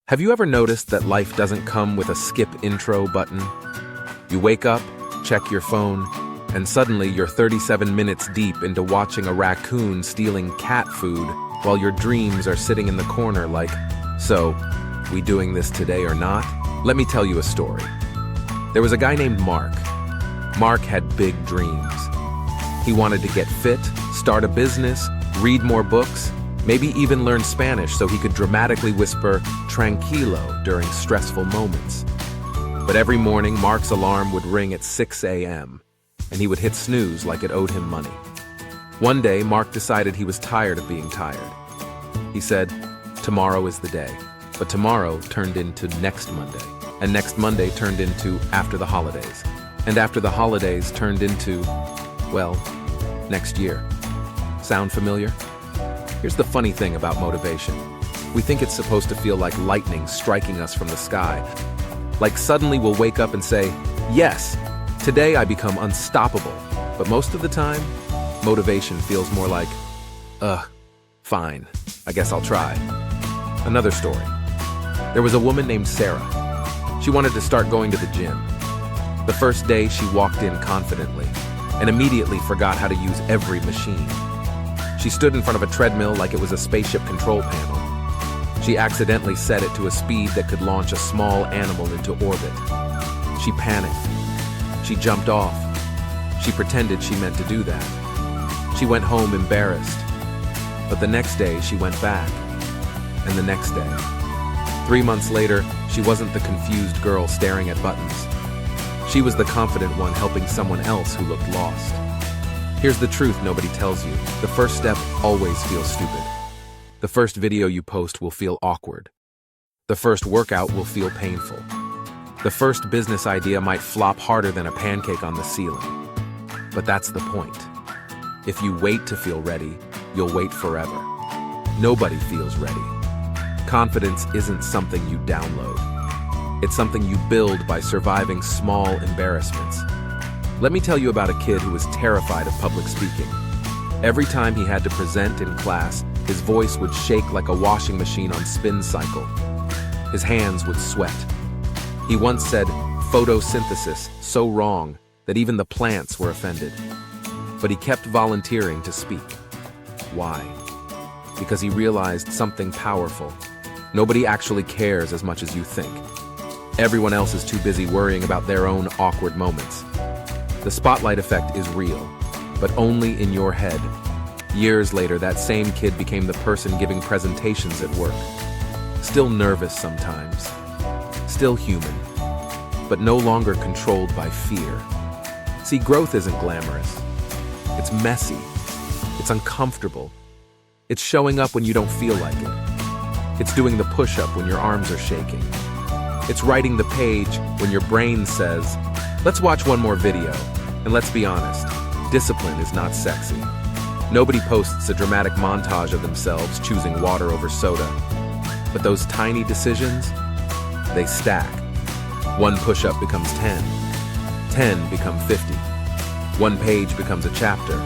Have you ever noticed that life doesn't come with a skip intro button? You wake up, check your phone, and suddenly you're 37 minutes deep into watching a raccoon stealing cat food while your dreams are sitting in the corner like, so, we doing this today or not? Let me tell you a story. There was a guy named Mark. Mark had big dreams. He wanted to get fit, start a business, read more books, maybe even learn Spanish so he could dramatically whisper tranquilo during stressful moments. But every morning, Mark's alarm would ring at 6 a.m., and he would hit snooze like it owed him money. One day, Mark decided he was tired of being tired. He said, tomorrow is the day. But tomorrow turned into next Monday, and next Monday turned into after the holidays, and after the holidays turned into, well, next year. Sound familiar? Here's the funny thing about motivation. We think it's supposed to feel like lightning striking us from the sky. Like suddenly we'll wake up and say, yes, today I become unstoppable. But most of the time, motivation feels more like, fine, I guess I'll try. Another story. There was a woman named Sarah. She wanted to start going to the gym. The first day she walked in confidently and immediately forgot how to use every machine. She stood in front of a treadmill like it was a spaceship control panel. She accidentally set it to a speed that could launch a small animal into orbit. She panicked. She jumped off. She pretended she meant to do that. She went home embarrassed. But the next day she went back. And the next day. 3 months later, she wasn't the confused girl staring at buttons. She was the confident one helping someone else who looked lost. Here's the truth nobody tells you. The first step always feels stupid. The first video you post will feel awkward. The first workout will feel painful. The first business idea might flop harder than a pancake on the ceiling. But that's the point. If you wait to feel ready, you'll wait forever. Nobody feels ready. Confidence isn't something you download. It's something you build by surviving small embarrassments. Let me tell you about a kid who was terrified of public speaking. Every time he had to present in class, his voice would shake like a washing machine on spin cycle. His hands would sweat. He once said, photosynthesis, so wrong that even the plants were offended. But he kept volunteering to speak. Why? Because he realized something powerful. Nobody actually cares as much as you think. Everyone else is too busy worrying about their own awkward moments. The spotlight effect is real, but only in your head. Years later, that same kid became the person giving presentations at work. Still nervous sometimes, still human, but no longer controlled by fear. See, growth isn't glamorous. It's messy. It's uncomfortable. It's showing up when you don't feel like it. It's doing the push-up when your arms are shaking. It's writing the page when your brain says, let's watch one more video. And let's be honest, discipline is not sexy. Nobody posts a dramatic montage of themselves choosing water over soda. But those tiny decisions, they stack. One push-up becomes 10. 10 become 50. One page becomes a chapter.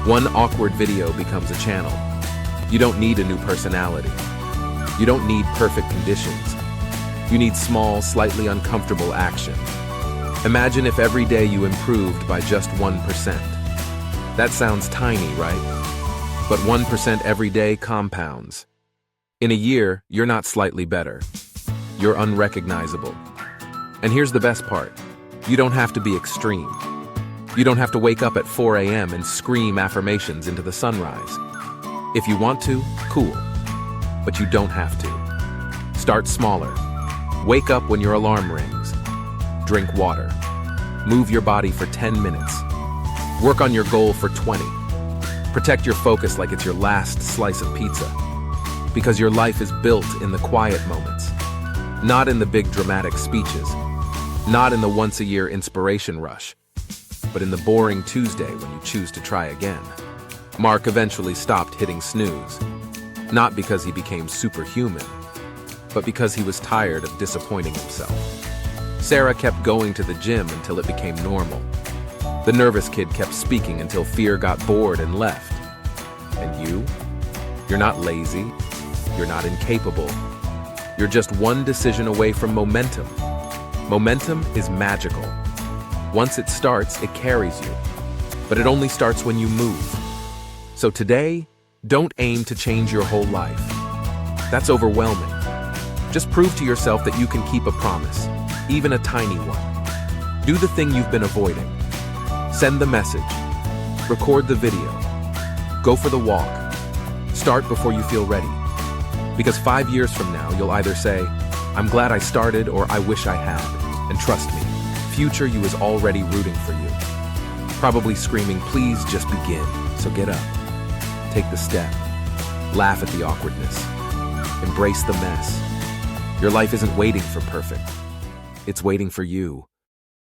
One awkward video becomes a channel. You don't need a new personality. You don't need perfect conditions. You need small, slightly uncomfortable action. Imagine if every day you improved by just 1%. That sounds tiny, right? But 1% every day compounds. In a year, you're not slightly better. You're unrecognizable. And here's the best part. You don't have to be extreme. You don't have to wake up at 4 a.m. and scream affirmations into the sunrise. If you want to, cool. But you don't have to. Start smaller. Wake up when your alarm rings. Drink water. Move your body for 10 minutes. Work on your goal for 20. Protect your focus like it's your last slice of pizza. Because your life is built in the quiet moments. Not in the big dramatic speeches. Not in the once-a-year inspiration rush. But in the boring Tuesday when you choose to try again. Mark eventually stopped hitting snooze. Not because he became superhuman, but because he was tired of disappointing himself. Sarah kept going to the gym until it became normal. The nervous kid kept speaking until fear got bored and left. And you? You're not lazy. You're not incapable. You're just one decision away from momentum. Momentum is magical. Once it starts, it carries you. But it only starts when you move. So today, don't aim to change your whole life. That's overwhelming. Just prove to yourself that you can keep a promise, even a tiny one. Do the thing you've been avoiding. Send the message. Record the video. Go for the walk. Start before you feel ready. Because 5 years from now, you'll either say, "I'm glad I started," or "I wish I had." And trust me, future you is already rooting for you. Probably screaming, "Please just begin." So get up. Take the step. Laugh at the awkwardness. Embrace the mess. Your life isn't waiting for perfect. It's waiting for you.